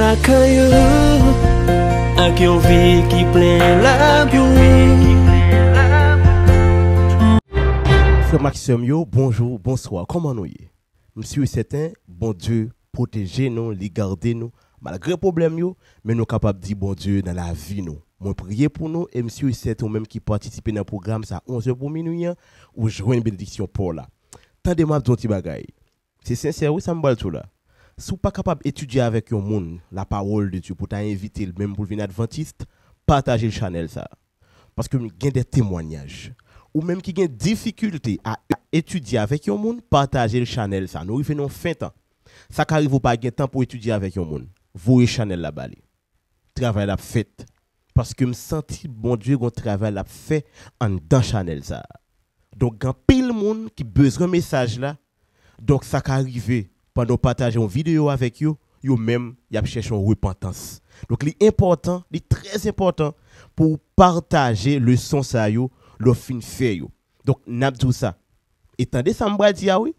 la caillou, ak yon vie qui plein la vie. Frère Maxime, yo, bonjour, bonsoir, comment nous y? Monsieur certain, bon Dieu, protégez nous, les garder nous, malgré problème yo, mais nous capables de dire bon Dieu dans la vie nous. Moi prier pour nous et monsieur certain même qui participe dans le programme ça 11h pour minuit ou joindre une bénédiction pour là. Tendez-moi ton petit bagaille. C'est sincère oui ça me balle tout là. Si vous pas capable d'étudier avec un monde la parole de Dieu pour t'inviter même pour venir adventiste, partagez le channel ça. Parce que il y a des témoignages ou même qui ont difficulté à étudier avec un monde, partagez le channel ça. Nous venons fin temps. Ça qu'arrive ou pas de temps pour étudier avec un monde. Vous le channel la balé. Travail la fait parce que me senti bon Dieu qu'on travail la fait en dans channel ça. Donc quand pile monde qui besoin message là, donc ça qu'arrive pendant partager une vidéo avec yo même y a cherché une repentance. Donc l'important, très important pour partager le son ça yo, le fin fait yo. Donc n'a tout ça. Étendez ça m'bra di oui.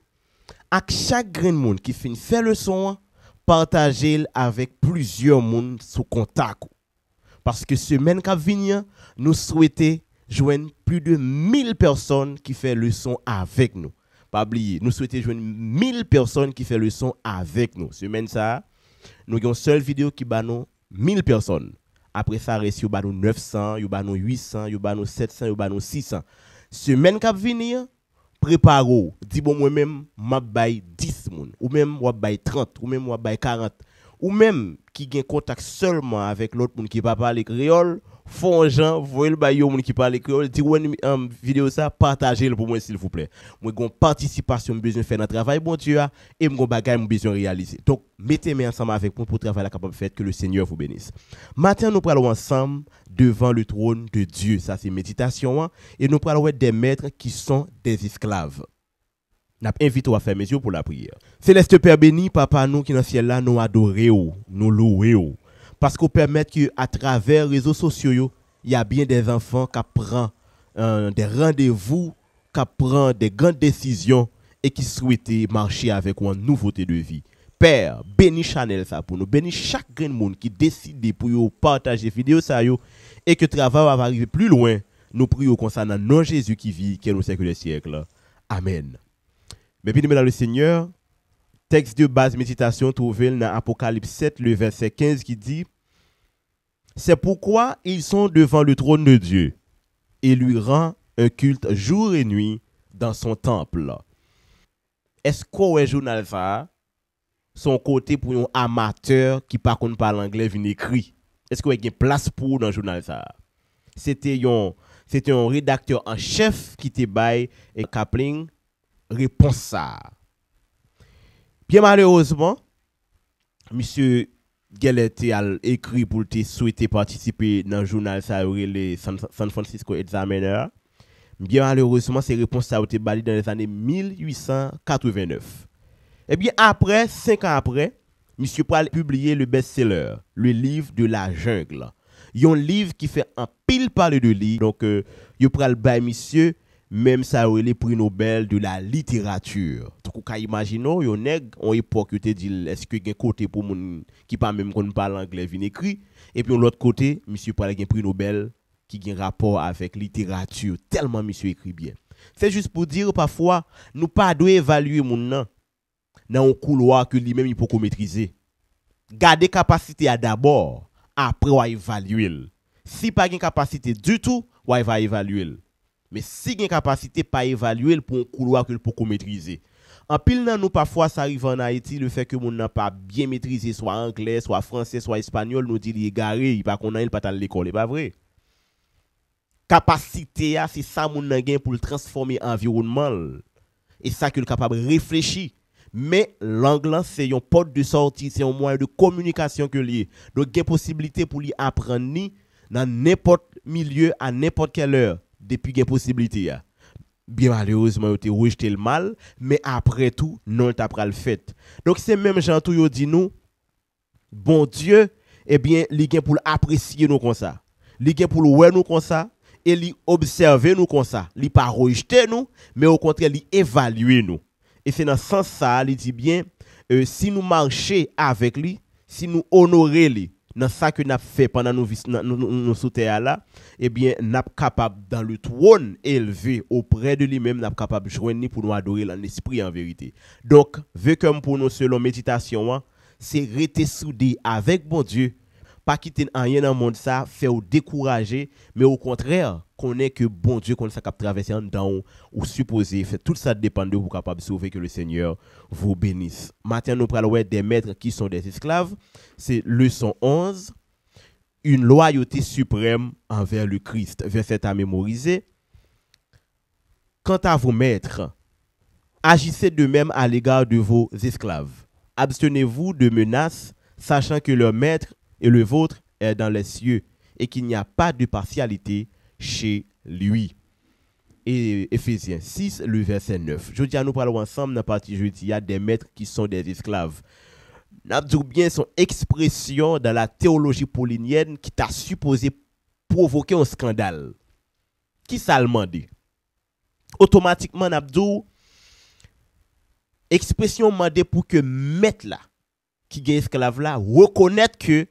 À chaque grain de monde qui fin faire le son, partagez avec plusieurs monde sous contact. Parce que semaine qui vient, nous souhaitons joindre plus de 1000 personnes qui font le son avec nous. Pas oublier, nous souhaitons joindre 1000 personnes qui font le son avec nous. Semaine ça, nous avons une seule vidéo qui bat nous 1000 personnes. Après ça, reste yo bat nous 900, yo bat nous 800, yo bat nous 700, yo bat nous 600. Semaine qui vient, préparez-vous. Dis bon moi-même, m'a bay 10 moun, ou même moi bay 30, ou même moi bay 40. Ou même qui gagne contact seulement avec l'autre monde qui pas parler créole, font gens voyez le bayo monde qui parle créole, dit ouais vidéo ça partagez le pour moi s'il vous plaît. Moi gon participation besoin faire dans travail bon Dieu et mon bagage mon besoin réaliser. Donc mettez-moi ensemble avec moi pour travailler capable faire que le Seigneur vous bénisse. Matin nous parlons ensemble devant le trône de Dieu, ça c'est méditation et nous parlons des maîtres qui sont des esclaves. N'a invité à faire mes yeux pour la prière. Céleste Père béni, papa nous qui dans le ciel là nous adorer nous louer parce qu'on permet que à travers les réseaux sociaux, il y a bien des enfants qui prennent des rendez-vous, qui prennent des grandes décisions et qui souhaitent marcher avec une nouveauté de vie. Père, bénis Chanel ça pour nous, bénis chaque grand monde qui décide pour partager vidéo ça et que le travail va arriver plus loin. Nous prions concernant non Jésus qui vit, qui est au siècle des siècles. Amen. Mais bien aimé le Seigneur, texte de base méditation trouvé dans Apocalypse 7, le verset 15 qui dit « C'est pourquoi ils sont devant le trône de Dieu et lui rend un culte jour et nuit dans son temple. » Est-ce qu'on est journal ça? Son côté pour un amateur qui par contre parle anglais vient écrit. Est-ce qu'il y a une place pour dans le journal ça? C'était un rédacteur en chef qui te bail et Kapling réponse ça. Bien malheureusement, monsieur Gelete a écrit pour te souhaiter participer dans le journal ça le San Francisco Examiner. Bien malheureusement, ces réponses ça ont été balayées dans les années 1889. Et bien après, 5 ans après, monsieur Pral publié le best-seller, le livre de la jungle. Un livre qui fait un pile parler de lui. Donc, il pral bail monsieur même ça les prix Nobel de la littérature. Donc on peut imaginer yon nèg en époque te dit est-ce que gen côté pour moun qui pas même qu'on parle anglais vinn écrit et puis l'autre côté monsieur parle gen prix Nobel qui gen rapport avec littérature tellement monsieur écrit bien. C'est juste pour dire parfois nous pas doit évaluer moun nan dans un couloir que lui-même il peut maîtriser. Garder capacité à d'abord après on évaluer. Si pas gen capacité du tout, on va évaluer. Mais si il y a une capacité pas évaluer pour un couloir que pour maîtriser. En pile nan nous parfois ça arrive en Haïti le fait que mon n'a pas bien maîtrisé soit anglais, soit français, soit espagnol, nous dit il est garé, il pas connaît il pas à l'école, c'est pas vrai. Capacité c'est ça mon nan gain pour le transformer environnement. Et ça que le capable réfléchir. Mais l'anglais c'est une porte de sortie, c'est un moyen de communication que lié. Donc il y a possibilité pour lui apprendre ni dans n'importe milieu à n'importe quelle heure. Depuis qu'il y a possibilité. Bien malheureusement, il a rejeté le mal, mais après tout, non, il a le fait. Donc, c'est même gens tout yo dit nous, bon Dieu, eh bien, il est pour apprécier nous comme ça. Il est pour voir nous comme ça, et il observer nous comme ça. Il pas rejeter nous, mais au contraire, il évaluer nous. Et c'est dans ce sens ça, il dit bien, si nous marchons avec lui, si nous honorer les dans ça que n'a fait pendant nous sous terre là, eh bien n'a capable dans le trône élevé auprès de lui-même, n'a capable joindre pour nous adorer l'esprit en vérité. Donc, vu comme pour nous selon méditation, c'est rester soudé avec bon Dieu, pas quitter rien dans le monde ça, faire ou décourager, mais au contraire, connaît que bon Dieu qu'on ça cap traverser en dedans ou supposé fait tout ça dépend de vous capable sauver que le Seigneur vous bénisse. Maintenant nous parlons des maîtres qui sont des esclaves, c'est leçon 11, une loyauté suprême envers le Christ. Verset à mémoriser. Quant à vos maîtres, agissez de même à l'égard de vos esclaves. Abstenez-vous de menaces, sachant que leur maître et le vôtre est dans les cieux et qu'il n'y a pas de partialité chez lui. Et Éphésiens 6, le verset 9. Je dis à nous parlons ensemble dans la partie jeudi, il y a des maîtres qui sont des esclaves. Nous bien son expression dans la théologie paulinienne qui t'a supposé provoquer un scandale. Qui ça le demandé? Automatiquement, Nabdou, expression demandée pour que maître là, qui est esclave là, reconnaître que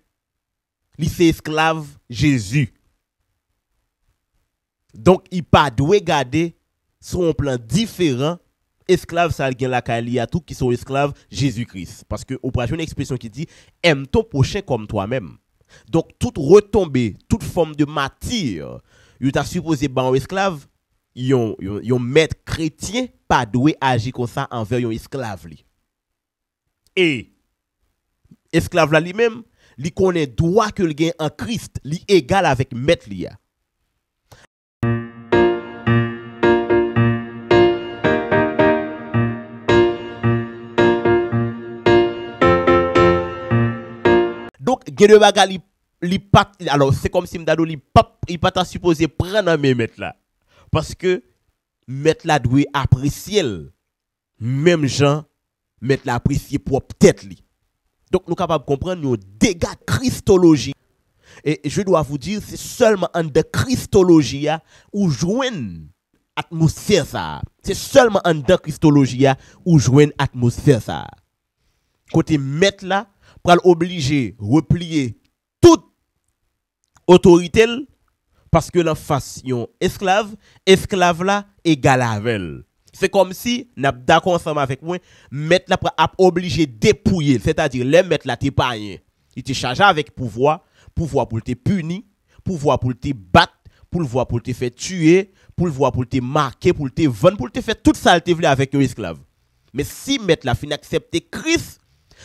il c'est esclave Jésus. Donc, il pas doit garder sur un plan différent esclave ça gen la kalia tout qui sont esclaves Jésus-Christ parce que au prochaine expression qui dit aime ton prochain comme toi-même. Donc toute retombée, toute forme de matière, il t'a supposé ban esclave, yon maître chrétien pas doit agir comme ça envers yon esclave li. Et esclave là lui-même, li connaît droit que le gain en Christ, li égal avec maître li a. Donc, gen de baga li pat, alors c'est comme si m'dado li pas supposé prendre un maître là. Parce que maître là doit apprécier même gens maître là apprécier propre tête li. Donc nous capable comprendre nos dégâts christologie. Et je dois vous dire c'est seulement en de christologie où joine atmosphère ça. C'est seulement en de christologie où joine atmosphère ça. Côté maître là pral obligé replier toute autorité parce que l'en face yon esclave là égal avec. C'est comme si n'a d'accord ensemble avec moi mettre là a obligé dépouiller, c'est-à-dire les mettre là t'es pas rien. Il te chargé avec pouvoir pour te punir, pouvoir pour te battre, pouvoir pour te faire tuer, pouvoir pour te marquer, pour te vendre, pour te faire tout ça te voulait avec un esclave. Mais si mettre là fin accepter Christ,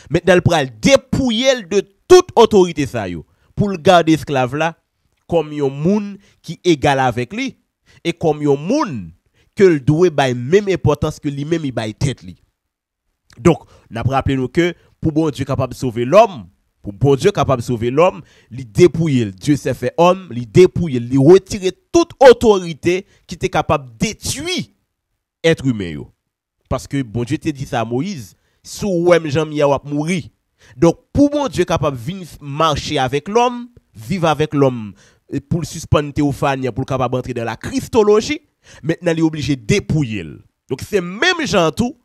maintenant, il pral dépouiller de toute autorité ça yo pour le garder esclave là comme yon moun qui égal avec lui et comme yon moun que le doit bay même importance que lui même il bay tête li. Donc, n'a rappelé nous que pour bon Dieu capable de sauver l'homme, pour bon Dieu capable de sauver l'homme, il dépouiller, Dieu s'est fait homme, il dépouiller, il retirer toute autorité qui était capable de détruire être humain yo. Parce que bon Dieu te dit ça à Moïse, sous wèm Jean Mia wap mourir. Donc pour bon Dieu capable venir marcher avec l'homme, vivre avec l'homme pour le suspendre théophanie pour capable entrer dans la christologie, maintenant il est obligé de dépouiller. Donc c'est même Jean tout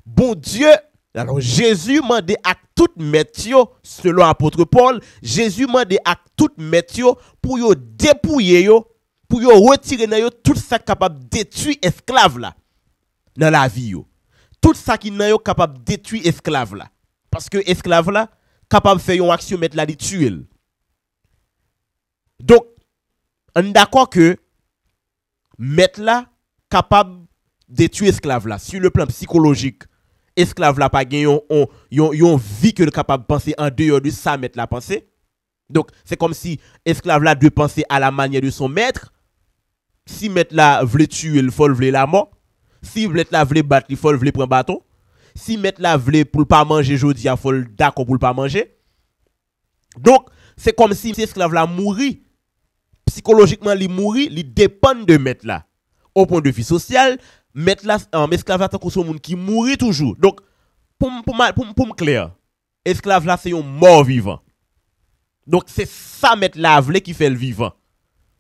bon Dieu, alors Jésus m'a dit à tout maître selon apôtre Paul, Jésus m'a dit à tout maître pour yo dépouiller yo, pour yo retirer nan yo tout ça capable détruire esclave là dans la vie yo. Tout ça qui n'est pas capable de détruire esclave là. Parce que esclave là, capable de faire une action, mettre là, de tuer. Donc, on est d'accord que mettre là, capable de tuer esclave là. Sur le plan psychologique, esclave là, pas gagné, yon vie que le capable de penser en dehors de ça, mettre là, penser. Donc, c'est comme si esclave là doit penser à la manière de son maître. Si mettre là, veut tuer, il faut lever la mort. Si mettre la vle battre, il faut le prendre bâton. Si mettre la vle pour pas manger jodi, il faut d'accord pour pas manger. Donc, c'est comme si esclave la mourir. Psychologiquement, il mourir, il dépend de mettre là. Au point de vue social, mettre là en esclave là tant que son monde qui mourit toujours. Donc, pour me clair, esclave là c'est un mort vivant. Donc c'est ça mettre la vle qui fait le vivant.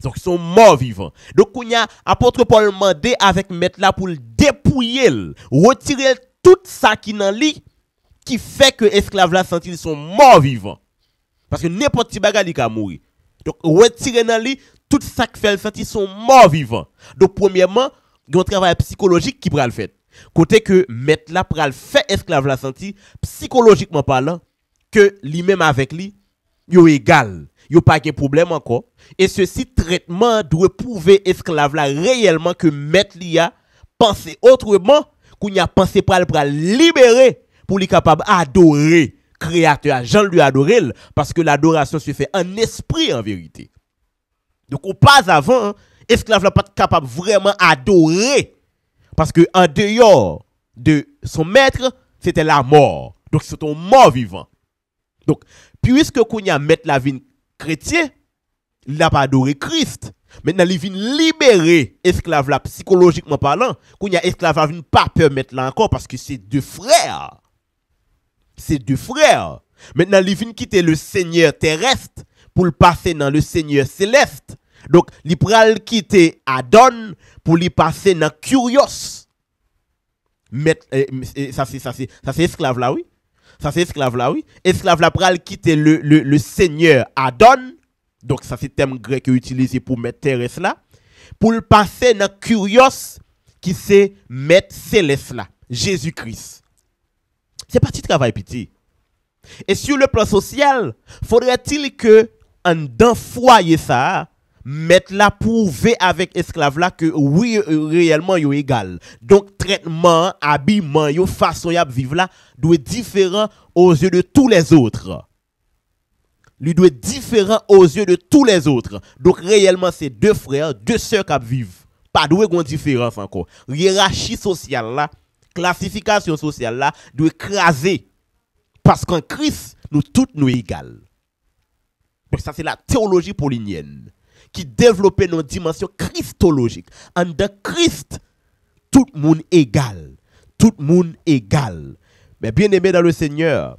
Donc ils sont morts vivants. Donc on y a apôtre Paul demandé avec mettre là pour le dépouiller, retirer tout ça qui dans lui qui fait que esclaves là senti ils sont morts vivants. Parce que n'importe qui bagage il mourir. Donc retirer dans lui tout ça qui fait le senti sont morts vivants. Donc premièrement, il y a un travail psychologique qui pral fait. Côté que mettre là pral fait esclave la senti psychologiquement parlant que lui-même avec lui yo égal, yo pas de problème encore et ceci traitement doit prouver esclave là réellement que mettre li a penser autrement qu'on y a pensé pral libérer pour lui capable adorer créateur, Jean lui adorer parce que l'adoration se fait en esprit en vérité. Donc au pas avant, esclave là pas capable vraiment adorer parce que en dehors de son maître, c'était la mort. Donc c'est un mort vivant. Donc puisque qu'on y a mettre la vie chrétien, il n'a pas adoré Christ. Maintenant il vient libérer esclave là psychologiquement parlant, qu'on y a esclave là vient pas peur mettre là encore parce que c'est deux frères. C'est deux frères. Maintenant il vient quitter le Seigneur terrestre pour le passer dans le Seigneur céleste. Donc, il pral quitter Adon pour lui passer dans Curios. Ça c'est esclave là, oui. Ça c'est esclave là, oui. Esclave là pral quitter le Seigneur Adon. Donc, ça c'est terme grec utilisé pour mettre terrestre là. Pour le passer dans Curios, qui c'est mettre céleste là. Jésus-Christ. C'est pas petit travail petit. Et sur le plan social, faudrait-il que dans foyer ça, mettre la prouver avec esclave là que oui réellement yo égal. Donc traitement, habillement, yo façon y vivre là doit être différent aux yeux de tous les autres. Lui doit être différent aux yeux de tous les autres. Donc réellement c'est deux frères, deux sœurs qui vivent. Pas de grande différence encore. Hiérarchie sociale là, classification sociale là doit écraser parce qu'en Christ nous toutes nous égales. Donc ça c'est la théologie paulinienne qui développait nos dimensions christologiques. En de Christ, tout le monde égal. Tout le monde égal. Mais bien aimé dans le Seigneur,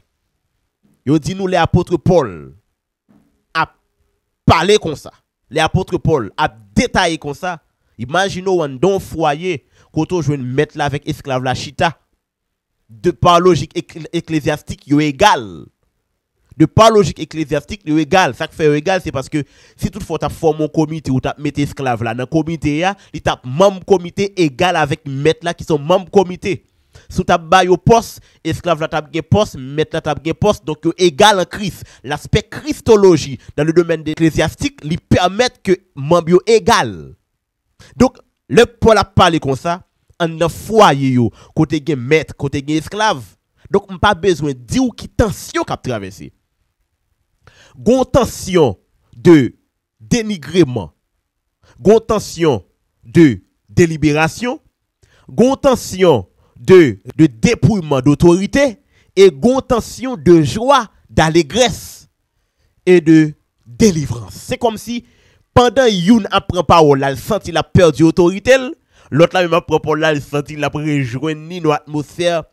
il dit nous les apôtres Paul a parlé comme ça. Les apôtres Paul a détaillé comme ça. Imaginez un don foyer quand on joue mettre là avec esclave la chita. De par logique ecclésiastique, yo égal. De par logique ecclésiastique, le égal. Ça qui fait égal, c'est parce que si toutefois tu as formé un comité ou tu as mis esclave là, dans le comité, il t'a membre comité égal avec maître là qui sont membres comité. Si tu as bail au poste, esclave là tu as poste, maître là tu as poste, donc égal en Christ. L'aspect christologie dans le domaine ecclésiastique, lui permet que membre égal. Donc, le Paul a parlé comme ça, en un foyer, côté maître, côté esclave. Donc, on n'a pas besoin de dire qui tension qu'a traversé. Gon tension de dénigrement, gon tension de délibération, gon tension de dépouillement d'autorité et gon tension de joie, d'allégresse et de délivrance. C'est comme si pendant youn apprend parole, il senti la perdu autorité, l'autre là même apprend parole, il senti la rejoindre nos atmosphère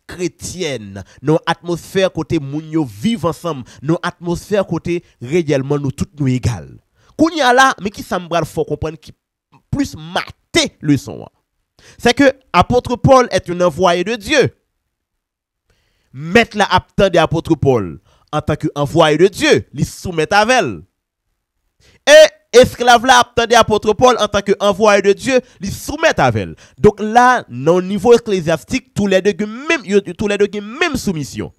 chrétienne, nos atmosphères côté moun yo vivent ensemble, nos atmosphères côté réellement nous toutes nous égales. Kounya là, mais qui ça me faut comprendre qui plus maté le son. C'est que apôtre Paul est un envoyé de Dieu. Mettre la apte de apôtre Paul en tant qu'envoyé de Dieu, il soumet à elle. Et esclave là attendait apôtre Paul en tant qu'envoyé de Dieu, il soumet à elle. Donc là, dans le niveau ecclésiastique, tous les deux même soumission.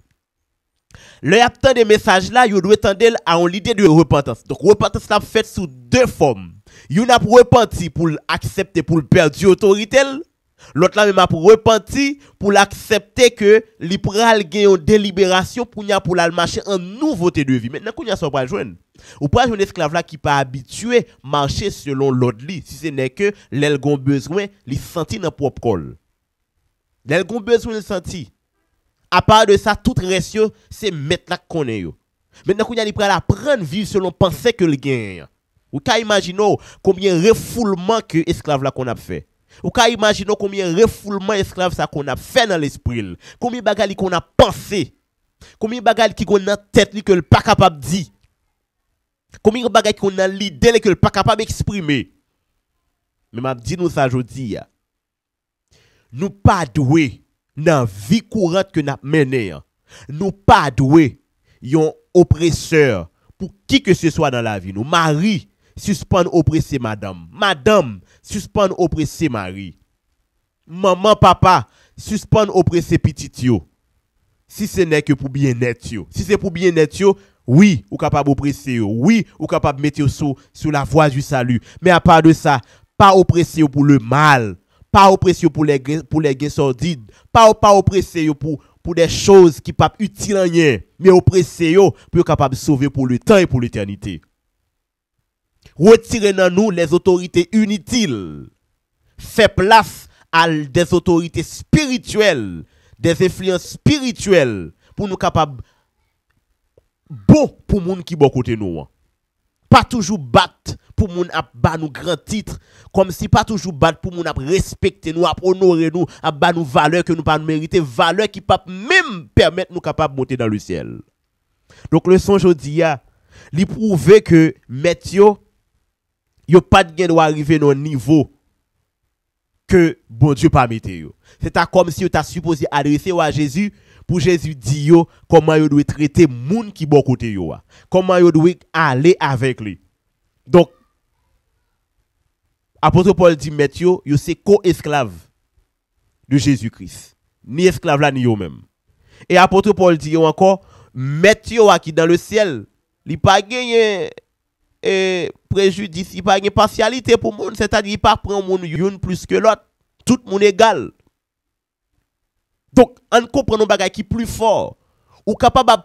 Le attend des messages là, il doit tendre à une idée de repentance. Donc repentance là faite sous deux formes. Il a pour repentir pour accepter pour perdre l'autorité. L'autre là même a pour repentir pour l'accepter que l'ipral gagne une délibération pour la marcher en nouveauté de vie. Maintenant qu'on y a ça pas joindre. Ou pas un esclave là qui pas habitué marcher selon l'ordre li si ce n'est que l'el gon besoin li senti dans propre col. L'el gon besoin le senti. À part de ça tout reste c'est mettre là connaît yo. Maintenant qu'on y a li pral apprendre vivre selon pensée que le gagne. Ou ka imaginer combien refoulement que esclave là qu'on a fait. Ou ka imaginer combien refoulement esclave ça qu'on a fait dans l'esprit. Combien bagali qu'on a pensé. Combien bagali qui qu'on a tête li que le pas capable dire. Combien bagali qu'on a l'idée que le pas capable exprimer. Mais m'a dit nous ça jodi. Nous pas doué dans vie courante que n'a mené. Nous pas doué yon oppresseur pour qui que ce soit dans la vie. Nous mari suspend oppresser madame. Madame suspend oppresser mari. Maman papa suspend oppresser petit yo. Si ce n'est que pour bien-être yo. Si c'est pour bien-être yo, oui, ou capable oppresser yo. Oui, ou capable mettre yo sur la voie du salut. Mais à part de ça, pas oppresser yo pour le mal, pas oppresser yo pour les gains sordides, pas oppresser yo pour des choses qui pas utiles en rien, mais oppresser yo pour capable sauver pour le temps et pour l'éternité. Retirer dans nous les autorités inutiles. Fait place à des autorités spirituelles, des influences spirituelles pour nous capables bon pour moun qui bon côté nous. Pas toujours battre pour moun ap ba nous grand titre, comme si pas toujours battre pour moun ap respecter nous, ap honorer nous, ap ba nous valeurs que nous pas mériter, valeurs qui pas même permettre nous capable monter dans le ciel. Donc le son aujourd'hui a li prouver que metyo yo pas de gain doit arriver dans niveau que bon Dieu pas mette yo. C'est comme si yo t'a supposé adresser à Jésus pour Jésus dire yo comment yo doit traiter moun qui bon côté yo. Comment yo doit aller avec lui. Donc apôtre Paul dit mettre yo c'est co-esclave de Jésus-Christ. Ni esclave là ni yo même. Et apôtre Paul dit encore mettre yo qui dans le ciel, li pas gagner préjudice, il pas de partialité pour monde, c'est-à-dire il pas prend monde une plus que l'autre, tout monde égal. Donc on comprend un bagage qui plus fort, ou capable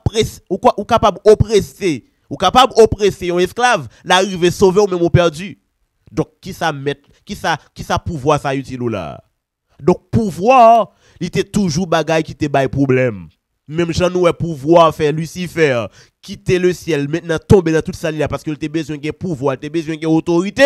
ou capable oppresser, ou capable oppresser un esclave, l'arriver sauver ou même au perdu. Donc qui ça pouvoir ça utile là. Donc pouvoir, il était toujours bagage qui te bail problème. Même Jean nous pouvoir faire Lucifer quitter le ciel maintenant tomber dans toute ça là parce que tu as besoin de pouvoir, tu as besoin de autorité,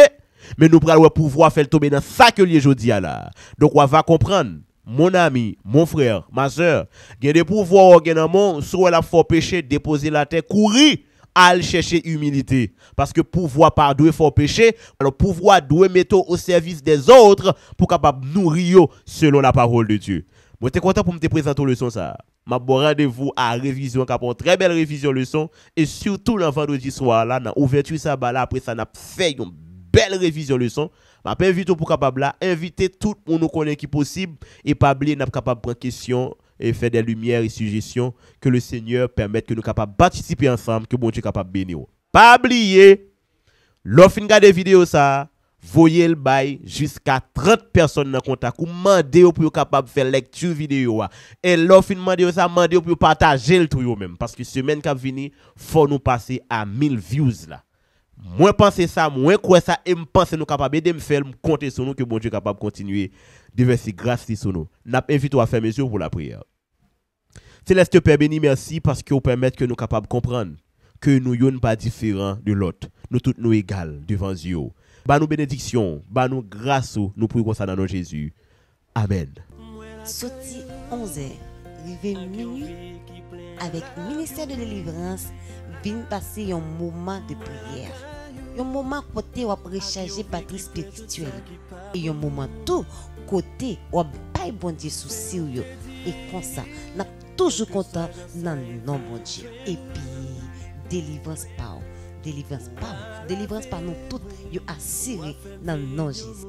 mais nous prenons pouvoir faire tomber dans ça que les jodi là. Donc on va comprendre mon ami, mon frère, ma soeur, il y a des pouvoirs dans soit la fort péché, déposer la terre, courir à chercher humilité parce que pouvoir par doit fort péché, alors pouvoir doit mettre au service des autres pour capable nourrir selon la parole de Dieu. Moi t'es content pour me te présenter leçon ça. M'a bon rendez-vous à révision cap une très belle révision leçon et surtout le vendredi soir là dans ouverture ça là après ça n'a fait une belle révision leçon. M'a invité pour capable là inviter tout le monde nous connaît qui possible et pas oublier n'a capable prendre question et faire des lumières et suggestions que le Seigneur permette que nous capables participer ensemble que bon Dieu capable bénir. Pas oublier l'offre regarder vidéo ça voyez le bail jusqu'à 30 personnes dans contact ou mandé pour capable faire lecture vidéo et l'offre mandé ça mandé pour partager le tout même parce que semaine qui venir faut nous passer à 1000 views là. Moi penser ça, moi quoi ça et me penser nous capable de me faire me compter sur nous que bon Dieu capable continuer de verser grâce sur nous. N'a invité à faire mesure pour la prière. Céleste Père béni, merci parce que vous permettez que nous capables comprendre que nous sommes pas différents de l'autre. Nous tous nous égales devant Dieu. Ba nous bénédiction, ba nous grâce, nous prions ça dans nom Jésus. Amen. Sorti 11h, arrivé minuit, avec ministère de délivrance, vient passer un moment de prière. Un moment côté où on recharger batterie spirituelle. Et un moment tout côté où on bail bon Dieu sous sérieux. Et comme ça, on est toujours content dans le nom bon Dieu. Et puis, délivrance par nous toutes, yo assuré dans le nom de Jésus.